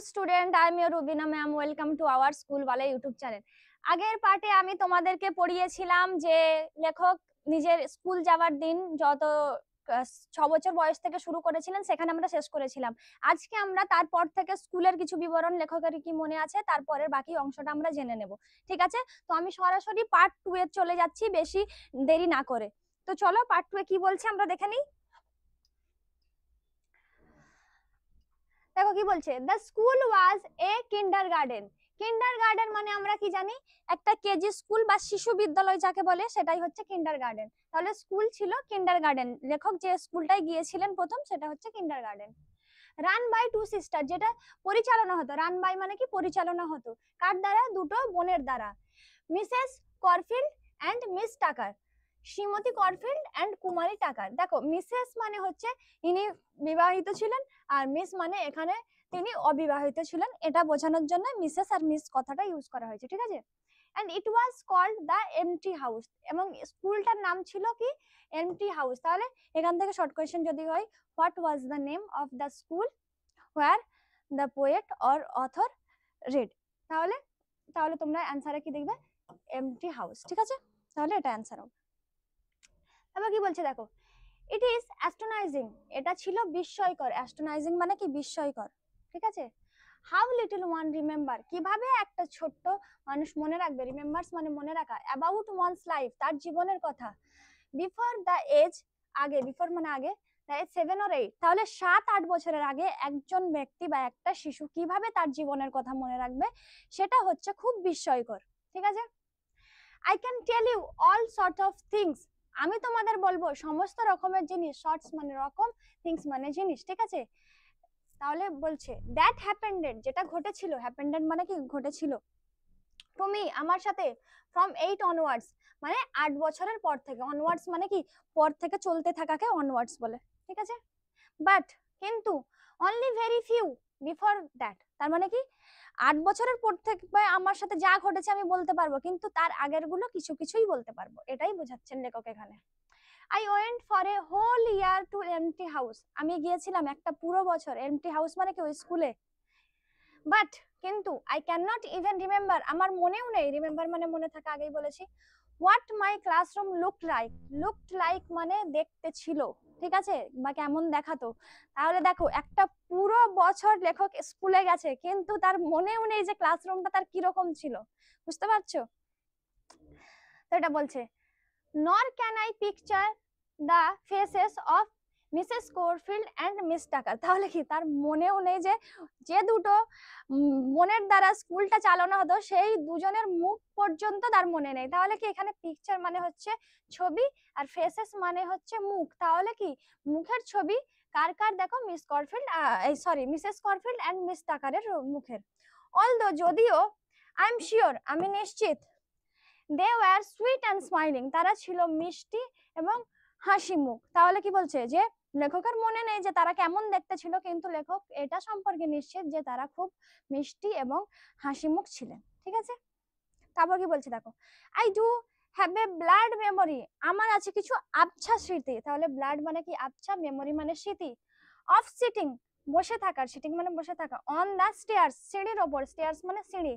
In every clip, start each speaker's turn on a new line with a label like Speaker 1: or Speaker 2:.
Speaker 1: Student, I am your Rubina ma'am. Welcome to our school ওয়ালা YouTube channel. আগের পার্টে আমি তোমাদেরকে পড়িয়েছিলাম যে লেখক নিজের স্কুল যাওয়ার দিন যত 6 বছর বয়স থেকে শুরু করেছিলেন সেখানে আমরা শেষ করেছিলাম। আজকে আমরা তারপর থেকে স্কুলের কিছু বিবরণ লেখকের কি মনে আছে তারপরের বাকি অংশটা আমরা জেনে নেব। ঠিক আছে, তো আমি সরাসরি পার্ট 2 এ চলে যাচ্ছি বেশি দেরি না করে। তো চলো পার্ট 2 এ কি বলছে আমরা দেখে নিই। দেখো কি বলছে, the school was A kindergarten. Kindergarten মানে আমরা কি জানি, একটা কেজি স্কুল বা শিশু বিদ্যালয় যাকে বলে সেটাই হচ্ছে কিন্ডারগার্টেন। তাহলে স্কুল ছিল কিন্ডারগার্টেন, লেখক যে স্কুলটায় গিয়েছিলেন প্রথম সেটা হচ্ছে kindergarten. Run by two sister, যেটা পরিচালনা হতো, রান বাই মানে কি পরিচালনা হতো, কার দ্বারা? দুটো বোনের দ্বারা, মিসেস করফিল্ড অ্যান্ড মিস টাকার, শ্রীমতী করফিল্ড অ্যান্ড কুমারী টাকার। দেখো মিসেস মানে হচ্ছে ইনি বিবাহিত ছিলেন, আর মিস মানে এখানে তিনি অবিবাহিত ছিলেন, এটা বোঝানোর জন্য মিসেস আর মিস কথাটা ইউজ করা হয়েছে। ঠিক আছে, and it was called the empty house, এবং স্কুলটার নাম ছিল কি? Empty house. তাহলে এখান থেকে শর্ট কোয়েশ্চেন যদি হয়, what was the name of the school where the poet or author read, তাহলে তাহলে তোমরা অ্যান্সারে কি দেখবে? Empty house. ঠিক আছে, তাহলে এটা অ্যান্সার হবে। তারপর কি বলছে দেখো, ইট ইজ অ্যাস্টনাইজিং, এটা ছিল বিস্ময়কর। অ্যাস্টনাইজিং মানে কি? বিস্ময়কর। ঠিক আছে, হাউ লিটল ওয়ান রিমেম্বার, কিভাবে একটা ছোট্ট মানুষ মনে রাখবে, রিমেম্বার্স মানে মনে রাখা, অ্যাবাউট ওয়ানস লাইফ, তার জীবনের কথা, বিফোর দ্য এজ, আগে, বিফোর মানে আগে, 7 or 8, তাহলে 7-8 বছরের আগে একজন ব্যক্তি বা একটা শিশু কিভাবে তার জীবনের কথা মনে রাখবে, সেটা হচ্ছে খুব বিস্ময়কর। ঠিক আছে, I can tell you all sort of things, আমি তোমাদের বলবো সমস্ত রকমের জিনিস, শর্টস মানে রকম, থিংস মানে জিনিস। ঠিক আছে, তাহলে বলছে দ্যাট হ্যাপেন্ডেড, যেটা ঘটেছিল, হ্যাপেন্ডেড মানে কি? ঘটেছিল, টু মি, আমার সাথে, ফ্রম 8 অনওয়ার্ডস, মানে 8 বছরের পর থেকে, অনওয়ার্ডস মানে কি? পর থেকে চলতে থাকাকে অনওয়ার্ডস বলে। ঠিক আছে, বাট কিন্তু, only very few before that, তার মানে কি? 8 বছরের পর থেকে আমার সাথে যা ঘটেছে আমি বলতে পারবো, কিন্তু তার আগের গুলো কিছু কিছুই বলতে পারবো, এটাই বোঝাচ্ছেন লেখক এখানে। I went for a whole year to empty house, আমি গিয়েছিলাম একটা পুরো বছর, এমটি হাউস মানে কি? ওই স্কুলে, বাট কিন্তু, I can not even remember, আমার মনেও নেই, রিমেম্বার মানে মনে থাকা, আগেই বলেছি, what my classroom looked like, looked like মানে দেখতে ছিল। ঠিক আছে, বা কেমন দেখাতো। তাহলে দেখো একটা পুরো বছর লেখক স্কুলে গেছে কিন্তু তার মনেও নেই যে ক্লাসরুমটা তার কিরকম ছিল। বুঝতে পারছো? তো এটা বলছে, nor can I picture the faces of Mrs Corfield and Miss Tucker, তাহলে কি তার মনেও নেই যে যে দুটো বোনের দ্বারা স্কুলটা চালানো হতো সেই দুজনের মুখ পর্যন্ত তার মনে নেই। তাহলে কি এখানে পিকচার মানে হচ্ছে ছবি, আর ফেসেস মানে হচ্ছে মুখ, তাহলে কি মুখের ছবি কার কার? দেখো Miss Corfield, sorry Mrs Corfield and Miss টাকারের মুখের। অলদো, যদিও, আই এম শিওর, আমি নিশ্চিত, they were sweet and smiling, তারা ছিল মিষ্টি এবং হাসি মুখ। তাহলে কি বলছে যে লেখকের মনে নেই যে তারা কেমন দেখতে ছিল, কিন্তু লেখক এটা সম্পর্কে নিশ্চিত যে তারা খুব মিষ্টি এবং হাসি মুখ ছিলেন। ঠিক আছে, তারপর কি বলছে দেখো, I do have a blood memory, আমার আছে কিছু আবছা স্মৃতি। তাহলে ব্লাড মানে কি? আবছা, মেমোরি মানে স্মৃতি, অফ সিটিং, বসে থাকার, সিটিং মানে বসে থাকা, অন দ্য স্টেয়ার্স, সিঁড়ির ওপর, স্টেয়ার্স মানে সিঁড়ি,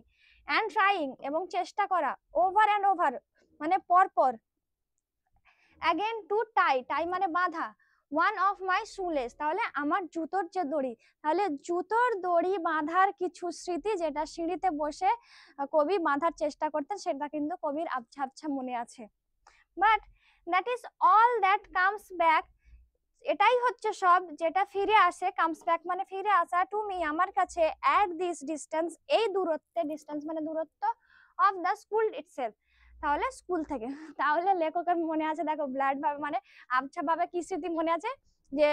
Speaker 1: অ্যান্ড ট্রাইং এবং চেষ্টা করা, ওভার অ্যান্ড ওভার মানে পর পর, অ্যাগেন টু টাই, টাই মানে বাঁধা, ওয়ান অফ মাই শুলেস, তাহলে আমার জুতোর যে দড়ি, তাহলে জুতোর দড়ি বাঁধার কিছু স্মৃতি যেটা সিঁড়িতে বসে কবি বাঁধার চেষ্টা করতেন, সেটা কিন্তু কবির আবছা আবছা মনে আছে। But that is all that comes back, এটাই হচ্ছে সব যেটা ফিরে আসে, কামস ব্যাক মানে ফিরে আসা, টু মি আমার কাছে, অ্যাট দিস ডিস্টেন্স এই দূরত্বে, ডিস্টেন্স মানে দূরত্ব, অফ দ্য স্কুল ইটসেলফ, তাহলে স্কুল থেকে। তাহলে লেখকের মনে আছে দেখো ব্লাড ভাবে মানে আবছা ভাবে কি স্মৃতি মনে আছে, যে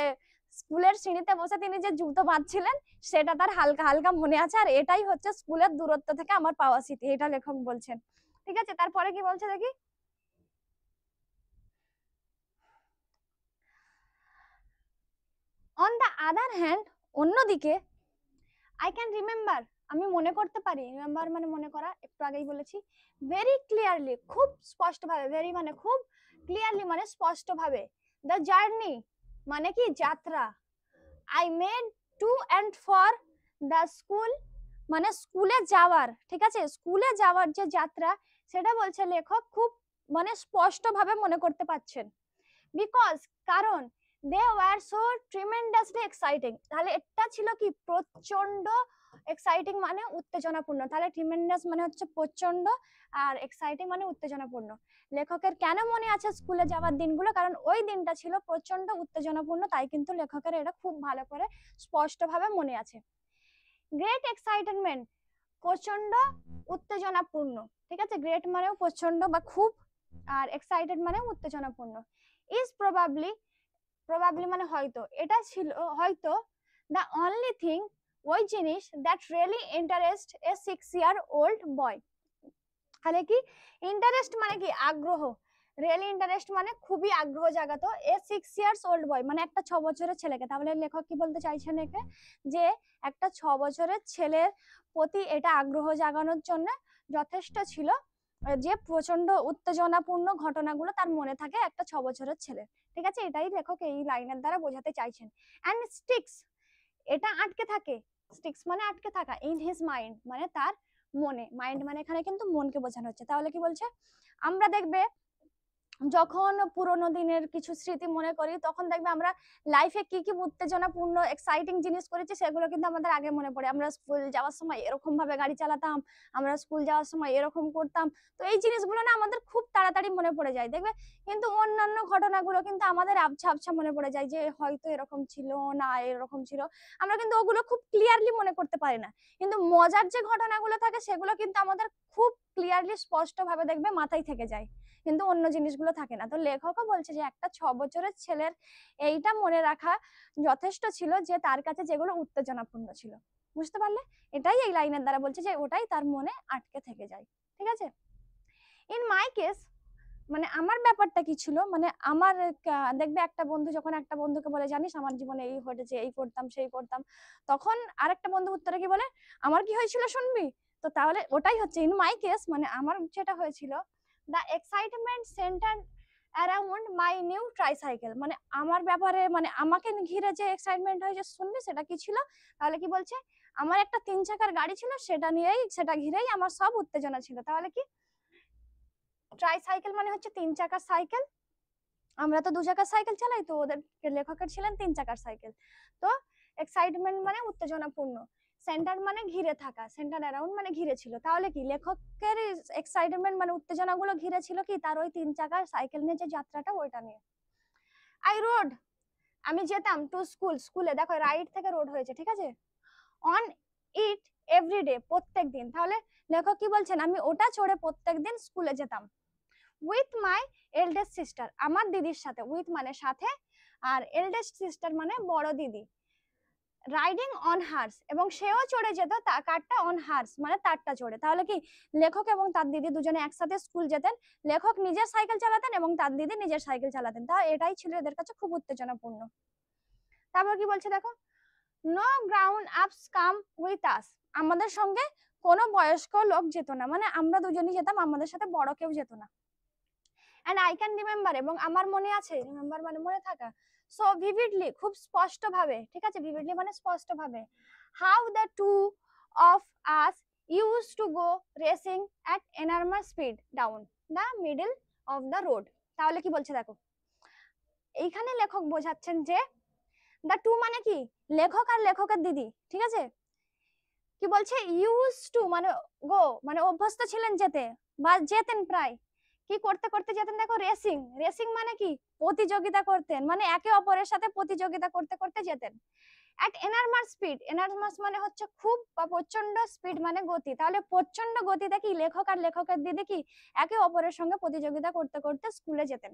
Speaker 1: স্কুলের সিঁড়িতে বসে তিনি যে জুতো বাঁধছিলেন সেটা তার হালকা হালকা মনে আছে, আর এটাই হচ্ছে স্কুলের দূরত্ব থেকে আমার পাওয়া স্মৃতি, এটা লেখক বলছেন। ঠিক আছে, তারপরে কি বলছে দেখি, অন দ্য আদার হ্যান্ড, অন্যদিকে, আই ক্যান রিমেম্বার, আমি মনে করতে পারি, রিমেম্বার মানে মনে করা, একটু আগেই বলেছি, ভেরি ক্লিয়ারলি, খুব স্পষ্টভাবে, ভেরি মানে খুব, ক্লিয়ারলি মানে স্পষ্টভাবে, দ্য জার্নি মানে কি? যাত্রা, I made to and for the school মানে স্কুলে যাওয়ার, ঠিক আছে, স্কুলে যাওয়ার যে যাত্রা সেটা বলছে লেখক খুব মানে স্পষ্ট ভাবে মনে করতে পারছেন। বিকজ কারণ they were so tremendously exciting, তাহলে এটা ছিল কি প্রচন্ড এক্সাইটিং মানে উত্তেজনাপূর্ণ, তাহলে ট্রিমেন্ডাস মানে হচ্ছে প্রচন্ড আর এক্সাইটিং মানে উত্তেজনাপূর্ণ। লেখকের কেন মনে আছে স্কুলে যাওয়ার দিনগুলো, কারণ ওই দিনটা ছিল প্রচন্ড উত্তেজনাপূর্ণ, তাই কিন্তু লেখকের এটা খুব ভালো করে স্পষ্টভাবে মনে আছে। গ্রেট এক্সাইটমেন্ট প্রচন্ড উত্তেজনাপূর্ণ, ঠিক আছে, গ্রেট মানেও প্রচন্ড বা খুব, আর এক্সাইটেড মানে উত্তেজনাপূর্ণ। ইজ প্রবাবলি, প্রবাবলি মানে হয়তো, এটা ছিল হয়তো দ্য অনলি থিং ওই জিনিস that really interest A 6-year-old বয়। তাহলে কি ইন্টারেস্ট মানে কি আগ্রহ, রিয়েলি ইন্টারেস্ট মানে খুবই আগ্রহ জাগাতো এ 6-year-old বয় মানে একটা 6 বছরের ছেলেকে। তাহলে লেখক কি বলতে চাইছেন একে, যে একটা 6 বছরের ছেলের প্রতি এটা আগ্রহ জাগানোর জন্য যথেষ্ট ছিল যে প্রচন্ড উত্তেজনাপূর্ণ ঘটনাগুলো তার মনে থাকে একটা 6 বছরের ছেলে, ঠিক আছে, এটাই লেখক এই লাইনের দ্বারা বোঝাতে চাইছেন। অ্যান্ড স্টিক্স এটা আটকে থাকে, স্টিক্স মানে আটকে থাকা, ইন হিজ মাইন্ড মানে তার মনে, মাইন্ড মানে এখানে কিন্তু মনকে বোঝানো হচ্ছে। তাহলে কি বলছে, আমরা দেখবে যখন পুরোনো দিনের কিছু স্মৃতি মনে করি তখন দেখবে আমরা লাইফে কি কি উত্তেজনাপূর্ণ এক্সাইটিং জিনিস করেছি সেগুলো কিন্তু আমাদের আগে মনে পড়ে। আমরা স্কুল যাওয়ার সময় এরকম ভাবে গাড়ি চালাতাম, আমরা স্কুল যাওয়ার সময় এরকম করতাম, তো এই জিনিসগুলো না আমাদের খুব তাড়াতাড়ি মনে পড়ে যায় দেখবে। কিন্তু অন্যান্য ঘটনাগুলো কিন্তু আমাদের আবছা আবছা মনে পড়ে যায়, যে হয়তো এরকম ছিল না এরকম ছিল, আমরা কিন্তু ওগুলো খুব ক্লিয়ারলি মনে করতে পারি না। কিন্তু মজার যে ঘটনাগুলো থাকে সেগুলো কিন্তু আমাদের খুব ক্লিয়ারলি স্পষ্ট ভাবে দেখবে মাথায় থেকে যায়, কিন্তু অন্য জিনিসগুলো থাকে না। তো লেখকও বলছে যে একটা 6 বছরের ছেলের এইটা মনে রাখা যথেষ্ট ছিল যে তার কাছে যেগুলো উত্তেজনাপূর্ণ ছিল, বুঝতে পারলে, এটাই এই লাইনের দ্বারা বলছে যে ওটাই তার মনে আটকে থেকে যায়, ঠিক আছে। ইন মাই কেস মানে আমার ব্যাপারটা কি ছিল, মানে আমার দেখবে একটা বন্ধু যখন একটা বন্ধুকে বলে জানিস আমার জীবনে এই ঘটেছে, এই করতাম সেই করতাম, তখন আরেকটা বন্ধু উত্তরে কি বলে আমার কি হয়েছিল শুনবি, তো তাহলে ওটাই হচ্ছে ইন মাই কেস মানে আমার যেটা হয়েছিল, the excitement centre around my new tricycle, মানে আমার ব্যাপারে মানে আমাকে ঘিরে যে এক্সাইটমেন্ট হয়েছে শুনবি সেটা কি ছিল, তাহলে কি বলছে আমার একটা 3 চাকার গাড়ি ছিল, সেটা নিয়েই সেটা ঘিরেই আমার সব উত্তেজনা ছিল। তাহলে কি ট্রাইসাইকেল মানে হচ্ছে 3 চাকার সাইকেল, আমরা তো 2 চাকার সাইকেল চালাই, তো ওদের লেখকের ছিলেন 3 চাকার সাইকেল। তো এক্সাইটমেন্ট মানে উত্তেজনাপূর্ণ, সেন্টার মানে ঘিরে থাকা, সেন্টার অ্যারাউন্ড মানে ঘিরে ছিল, তাহলে কি লেখকের এক্সাইটমেন্ট মানে উত্তেজনাগুলো ঘিরে ছিল কি তার ওই 3 চাকার সাইকেল নিয়ে যে যাত্রাটা ওইটা নিয়ে। আই রোড আমি যেতাম টু স্কুল, স্কুলে দেখো রাইড থেকে রোড হয়েছে, ঠিক আছে, অন ইট এভরিডে প্রত্যেক দিন, তাহলে লেখক কি বলছেন আমি ওটা চড়ে প্রত্যেক দিন স্কুলে যেতাম। উইথ মাই এল্ডেস্ট সিস্টার আমার দিদির সাথে, উইথ মানে সাথে আর এল্ডেস্ট সিস্টার মানে বড় দিদি, রাইডিং অন হার্স এবং সেও চড়ে যেত কারটা অন হার্স মানে তারটা চড়ে। তাহলে কি লেখক এবং তার দিদি দুজনে একসাথে স্কুল যেতেন, লেখক নিজের সাইকেল চালাতেন এবং তার দিদি নিজের সাইকেল চালাতেন, তা এটাই ছিল এদের কাছে খুব উত্তেজনাপূর্ণ। তারপর কি বলছে দেখো, নো গ্রাউন্ড আপস কাম উইথ আস আমাদের সঙ্গে কোনো বয়স্ক লোক যেত না, মানে আমরা দুজনই যেতাম, আমাদের সাথে বড় কেউ যেত না। and I can remember এবং আমার মনে আছে, রিমেম্বার মানে মনে থাকা, so vividly খুব স্পষ্ট ভাবে, ঠিক আছে, vividly মানে স্পষ্ট ভাবে, how the two of us used to go racing at enormous speed down the middle of the road। তাহলে কি বলছে দেখো, এইখানে লেখক বোঝাচ্ছেন যে the two মানে কি লেখক আর লেখকের দিদি, ঠিক আছে, কি বলছে ইউজ টু মানে গো মানে অভ্যস্ত ছিলেন যেতে বা যেতেন প্রায়, কি করতে করতে যেতেন দেখো রেসিং, রেসিং মানে কি প্রতিযোগিতা করতেন, মানে একে অপরের সাথে প্রতিযোগিতা করতে করতে যেতেন। এট এনারমাস স্পিড, এনারমাস মানে হচ্ছে খুব বা প্রচন্ড, স্পিড মানে গতি, তাহলে প্রচন্ড গতিতে কি লেখক আর লেখকের দিদি কি একে অপরের সঙ্গে প্রতিযোগিতা করতে করতে স্কুলে যেতেন।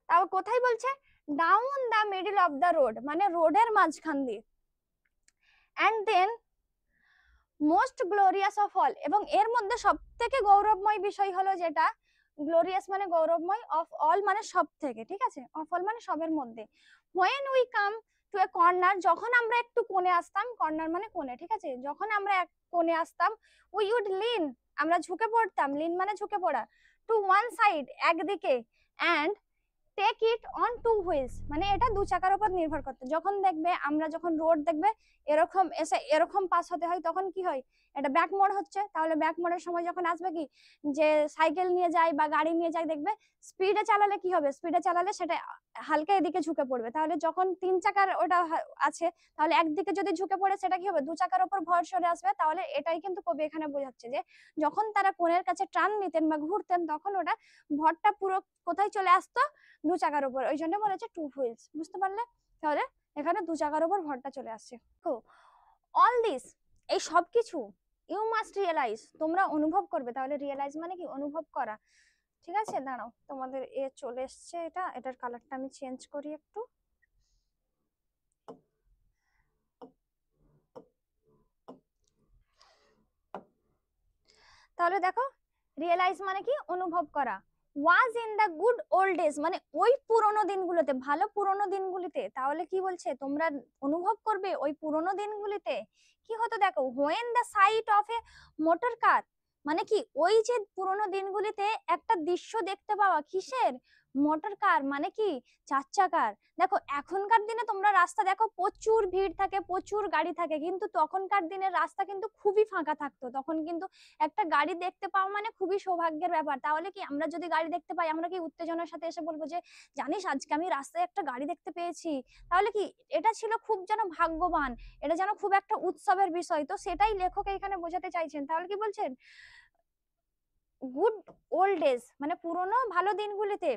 Speaker 1: তাও কোথায় বলছে down the middle of the road মানে রোডের মাঝখান দিয়ে, and then most glorious of all এবং এর মধ্যে সবথেকে গৌরবময় বিষয় হলো যেটা, গ্লোরিয়াস মানে গৌরবময়, অফ অল মানে সব থেকে, ঠিক আছে, অফ অল মানে সবের মধ্যে, when we come to a corner যখন আমরা একটু কোণে আসতাম, কর্নার মানে কোণে, ঠিক আছে, যখন আমরা এক কোণে আসতাম, we would lean আমরা ঝুঁকে পড়তাম, লিন মানে ঝুঁকে পড়া, to one side একদিকে, and take it on two wheels, মানে এটা দু চাকার উপর নির্ভর করতে। যখন দেখবে আমরা যখন রোড দেখবে এরকম এসে এরকম পাস হতে হয়, তখন কি হয়, এটা ব্যাক মোড হচ্ছে, তাহলে ব্যাক মোডের সময় যখন আসবে কি যে সাইকেল নিয়ে যায় বা গাড়ি নিয়ে যায়, দেখবে স্পিডে চালালে কি হবে, স্পিডে চালালে সেটা হালকা এদিকে ঝুঁকে পড়বে। তাহলে যখন তিন চাকার ওটা আছে, তাহলে একদিকে যদি ঝুঁকে পড়ে সেটা কি হবে, দু চাকার উপর ভর সরে আসবে। তাহলে এটাই কিন্তু কবি এখানে বোঝাচ্ছে যে যখন তারা কোণের কাছে টান নিতেন বা ঘুরতেন, তখন ওটা ভরটা পুরো কোথায় চলে আসতো, দু চাকার উপর, ওই জন্য বলেছে টু হুইলস। বুঝতে পারলে? তাহলে এখানে দু চাকার উপর ভরটা চলে আসছে। অল দিস, এই সব কিছু ইউ মাস্ট রিয়েলাইজ, তোমরা অনুভব করবে। তাহলে রিয়েলাইজ মানে কি, অনুভব করা। ঠিক আছে, দাঁড়াও, তোমাদের চলে এসছে এটার কালারটা আমি চেঞ্জ করি একটু। তাহলে দেখো, রিয়েলাইজ মানে কি, অনুভব করা। Was in the good old days, মানে ওই পুরোনো দিনগুলোতে, ভালো পুরোনো দিনগুলিতে। তাহলে কি বলছে, তোমরা অনুভব করবে ওই পুরোনো দিনগুলিতে কি হতো। দেখো, when the sight of a motor car, মানে কি ওই যে পুরোনো দিনগুলিতে একটা দৃশ্য দেখতে পাওয়া, কিসের, মোটর কার, মানে কি চার চাকার। দেখো এখনকার দিনে তোমরা রাস্তা দেখো প্রচুর ভিড় থাকে, প্রচুর গাড়ি থাকে, কিন্তু তখনকার দিনের রাস্তা কিন্তু খুবই ফাঁকা থাকতো। তখন কিন্তু একটা গাড়ি দেখতে পাওয়া মানে খুবই সৌভাগ্যের ব্যাপার। তাহলে কি আমরা যদি গাড়ি দেখতে পাই, আমরা কি উত্তেজনার সাথে এসে বলবো যে জানিস আজকে আমি রাস্তায় একটা গাড়ি দেখতে পেয়েছি। তাহলে কি এটা ছিল খুব যেন ভাগ্যবান, এটা যেন খুব একটা উৎসবের বিষয়। তো সেটাই লেখক এখানে বোঝাতে চাইছেন। তাহলে কি বলছেন, গুড ওল্ড ডেজ মানে পুরনো ভালো দিনগুলিতে,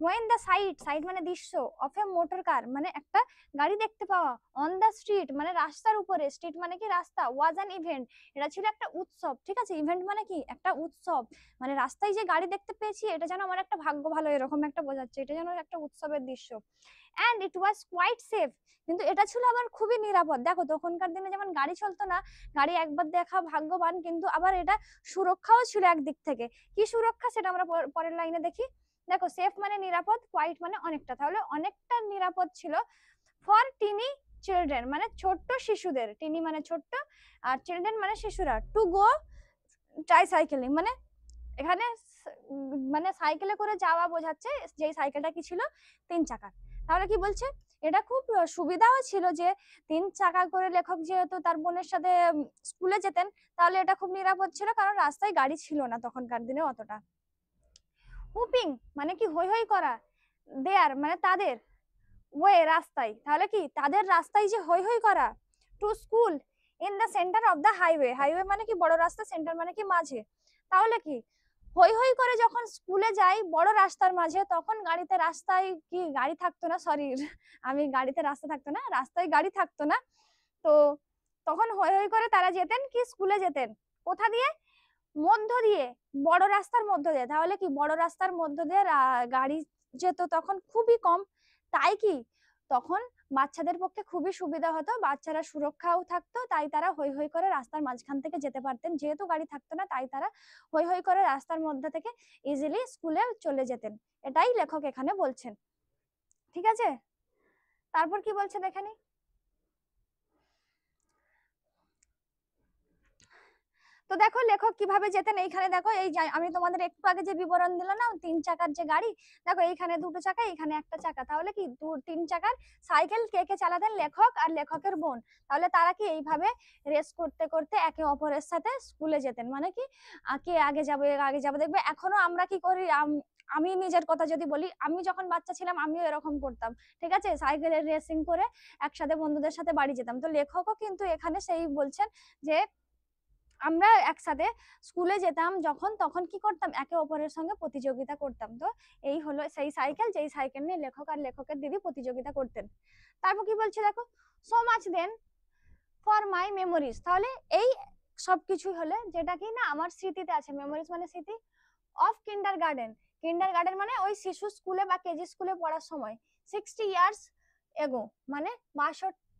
Speaker 1: when the সাইট মানে দৃশ্য, অফ এ মোটর কার মানে একটা গাড়ি দেখতে পাওয়া, অন দ্য স্ট্রিট মানে রাস্তার উপরে, স্ট্রিট মানে কি রাস্তা, ওয়াজ অ্যান ইভেন্ট এটা ছিল একটা উৎসব। ঠিক আছে, ইভেন্ট মানে কি একটা উৎসব, মানে রাস্তায় যে গাড়ি দেখতে পেয়েছি এটা যেন আমার একটা ভাগ্য ভালো, এরকম একটা বোঝাচ্ছে, এটা যেন একটা উৎসবের দৃশ্য। And it was quite safe, কিন্তু এটা ছিল আবার খুবই নিরাপদ। দেখো তখনকার দিনে যেমন গাড়ি চলতো না, গাড়ি একবার দেখা ভাগ্যবান, কিন্তু আবার এটা সুরক্ষাও ছিল একদিক থেকে। কি সুরক্ষা সেটা আমরা পরের লাইনে দেখি। দেখো সেফ মানে নিরাপদ, কোয়াইট মানে অনেকটা, তাহলে অনেকটা নিরাপদ ছিল। ফর টিনি চিলড্রেন মানে ছোট্ট শিশুদের, টিনি মানে ছোট্ট আর চিলড্রেন মানে শিশুরা, টু গো ট্রাইসাইকেলিং মানে এখানে মানে সাইকেলে করে যাওয়া বোঝাচ্ছে, যেই সাইকেলটা কি ছিল তিন চাকার। তাহলে কি বলছে, এটা খুব সুবিধাও ছিল যে তিন চাকা করে লেখক যেহেতু তার বোনের সাথে স্কুলে যেতেন, তাহলে এটা খুব নিরাপদ ছিল, কারণ রাস্তায় গাড়ি ছিল না তখনকার দিনে অতটা। হুপিং মানে কি হই হই করা, দেয়ার মানে তাদের, ওয়ে রাস্তায়, তাহলে কি তাদের রাস্তায় যে হই হই করা। To school in the centre of the highway, highway মানে কি বড় রাস্তা, সেন্টার মানে কি মাঝে। তাহলে কি হই হই করে যখন স্কুলে যাই বড় রাস্তার মাঝে, তখন গাড়িতে রাস্তায় কি গাড়ি থাকতো না, সরি আমি গাড়িতে রাস্তা থাকতো না, রাস্তায় গাড়ি থাকতো না। তো তখন হই হই করে তারা যেতেন কি স্কুলে যেতেন, কোথা দিয়ে, মধ্য দিয়ে, বড় রাস্তার মধ্য দিয়ে। তাহলে কি বড় রাস্তার মধ্য দিয়ে গাড়ি যেত তখন খুবই কম, তাই কি তখন বাচ্চাদের পক্ষে খুবই সুবিধা হতো, বাচ্চারা সুরক্ষাও থাকতো, তাই তারা হই হই করে রাস্তার মাঝখান থেকে যেতে পারতেন। যেহেতু গাড়ি থাকতো না, তাই তারা হই হই করে রাস্তার মধ্যে থেকে ইজিলি স্কুলে চলে যেতেন। এটাই লেখক এখানে বলছেন। ঠিক আছে, তারপর কি বলছে দেখে নি। তো দেখো লেখক কিভাবে যেতেন, এইখানে দেখো এই আমি তোমাদের একটু আগে যে বিবরণ দিলাম না, তিন চাকার যে গাড়ি, দেখো এইখানে দুটো চাকা, এইখানে একটা চাকা। তাহলে কি তিন চাকার সাইকেল কে কে চালাতেন, লেখক আর লেখকের বোন। তাহলে তারা কি এইভাবে রেস করতে করতে একে অপরের সাথে স্কুলে যেতেন, মানে কি কে আগে যাবে আগে যাবে। দেখবে এখনো আমরা কি করি, আমি নিজের কথা যদি বলি, আমি যখন বাচ্চা ছিলাম আমিও এরকম করতাম। ঠিক আছে, সাইকেলের রেসিং করে একসাথে বন্ধুদের সাথে বাড়ি যেতাম। তো লেখকও কিন্তু এখানে সেই বলছেন যে আমরা একসাথে স্কুলে যেতাম যখন, তখন কি করতাম, একে অপরের সঙ্গে প্রতিযোগিতা করতাম। তো এই হলো সেই সাইকেল, যেই সাইকেল নিয়ে লেখক আর লেখকের দিদি প্রতিযোগিতা করতেন। তারপর কি বলছে দেখো, so much then for my memories. তাহলে এই সবকিছু হলে যেটা কি না আমার স্মৃতিতে আছে, মেমোরিজ মানে স্মৃতি, of kinder garden, kinder garden মানে ওই শিশু স্কুলে বা কেজি স্কুলে পড়ার সময়, 60 ইয়ার্স এগো মানে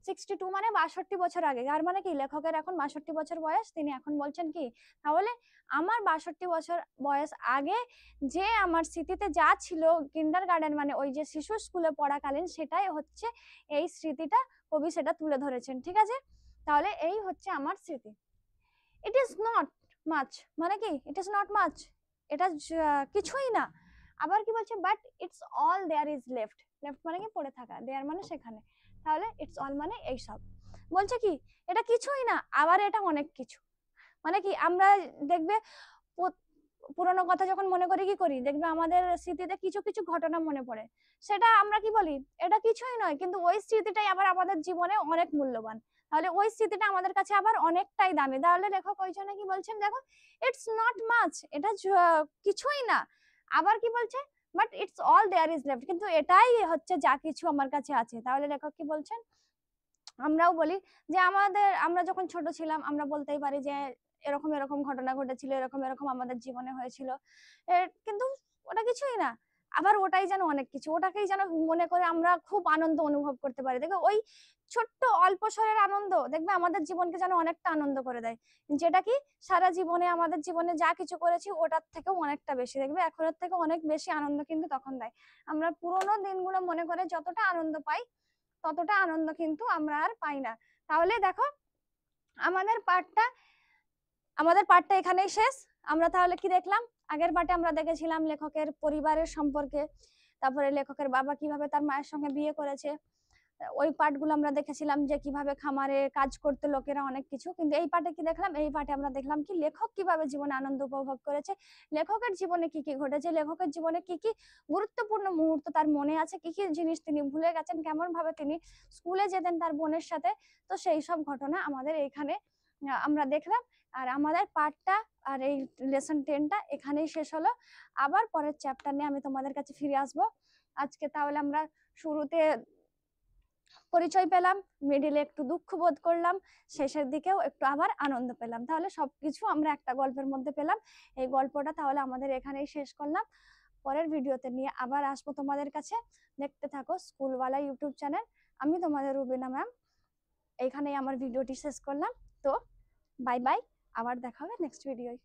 Speaker 1: 62 মানে 62 বছর আগে। আর মানে কি লেখকের এখন 62 বছর বয়স, তিনি এখন বলছেন কি, তাহলে আমার 62 বছর বয়স আগে যে আমার স্মৃতিতে যা ছিল কিন্ডার গার্ডেন মানে ওই যে শিশু স্কুলে পড়াকালীন, সেটাই হচ্ছে এই স্মৃতিটা, কবি সেটা তুলে ধরেছেন। ঠিক আছে, তাহলে এই হচ্ছে আমার স্মৃতি। ইট ইজ নট মাচ মানে কি, ইট ইজ নট মাচ এটা কিছুই না, আবার কি বলছে but it's all there is left, left মানে কি পড়ে থাকা, দেয়ার মানে সেখানে, তাহলে ইটস অল মানে এইসব। বলছে কি এটা কিছুই না, আবার এটা অনেক কিছু। মানে কি আমরা দেখবে পুরোনো কথা যখন মনে করি কি করি, দেখবে আমাদের স্মৃতিতে কিছু কিছু ঘটনা মনে পড়ে, সেটা আমরা কি বলি এটা কিছুই নয়, কিন্তু ওই স্মৃতিটাই আবার আমাদের জীবনে অনেক মূল্যবান, তাহলে ওই স্মৃতিটা আমাদের কাছে আবার অনেকটাই দামি। তাহলে লেখক ওই জন্য কি বলছেন দেখো, ইটস নট মাচ, এটা কিছুই না, আবার কি বলছে but it's all there is left, কিন্তু এটাই হচ্ছে যা কিছু আমার কাছে আছে। তাহলে লেখক কি বলছেন, আমরাও বলি যে আমরা যখন ছোট ছিলাম আমরা বলতেই পারি যে এরকম এরকম ঘটনা ঘটেছিল, এরকম এরকম আমাদের জীবনে হয়েছিল, কিন্তু ওটা কিছুই না, আবার ওটাই যেন অনেক কিছু, ওটাকেই যেন মনে করে আমরা খুব আনন্দ অনুভব করতে পারি। দেখবে ওই ছোট্ট অল্প স্বরের আনন্দ দেখবে আমাদের জীবনকে যেন অনেকটা আনন্দ করে দেয়, যেটা কি সারা জীবনে আমাদের জীবনে যা কিছু করেছি ওটার থেকেও অনেকটা বেশি, দেখবে এখনের থেকে অনেক বেশি আনন্দ কিন্তু তখন দেয়। আমরা পুরোনো দিনগুলো মনে করে যতটা আনন্দ পাই ততটা আনন্দ কিন্তু আমরা আর পাই না। তাহলে দেখো আমাদের পার্টটা এখানেই শেষ। আমরা তাহলে কি দেখলাম, আগের পার্টে আমরা দেখেছিলাম লেখকের পরিবারের সম্পর্কে, তারপরে লেখকের বাবা কিভাবে তার মায়ের সঙ্গে বিয়ে করেছে, ওই পার্টগুলো আমরা দেখেছিলাম যে কিভাবে খামারে কাজ করতে লোকেরা অনেক কিছু। কিন্তু এই পার্টে কি দেখলাম, এই পার্টে আমরা দেখলাম কি লেখক কিভাবে জীবনে আনন্দ উপভোগ করেছে, লেখকের জীবনে কি কি ঘটেছে, লেখকের জীবনে কি কি গুরুত্বপূর্ণ মুহূর্ত তার মনে আছে, কি কি জিনিস তিনি ভুলে গেছেন, কেমন ভাবে তিনি স্কুলে যেতেন তার বোনের সাথে। তো সেই সব ঘটনা আমাদের এখানে আমরা দেখলাম। আর আমাদের পার্টটা আর এই লেসন 10টা এখানেই শেষ হলো। আবার পরের চ্যাপ্টার নিয়ে আমি তোমাদের কাছে ফিরে আসবো। আজকে তাহলে আমরা শুরুতে পরিচয় পেলাম, মিডিলে একটু দুঃখ বোধ করলাম, শেষের দিকেও একটু আবার আনন্দ পেলাম, তাহলে সবকিছু আমরা একটা গল্পের মধ্যে পেলাম। এই গল্পটা তাহলে আমাদের এখানেই শেষ করলাম। পরের ভিডিওতে নিয়ে আবার আসবো তোমাদের কাছে। দেখতে থাকো স্কুলওয়ালা ইউটিউব চ্যানেল। আমি তোমাদের রুবিনা ম্যাম, এইখানেই আমার ভিডিওটি শেষ করলাম। তো বাই বাই, আবার দেখা হবে নেক্সট ভিডিওয়।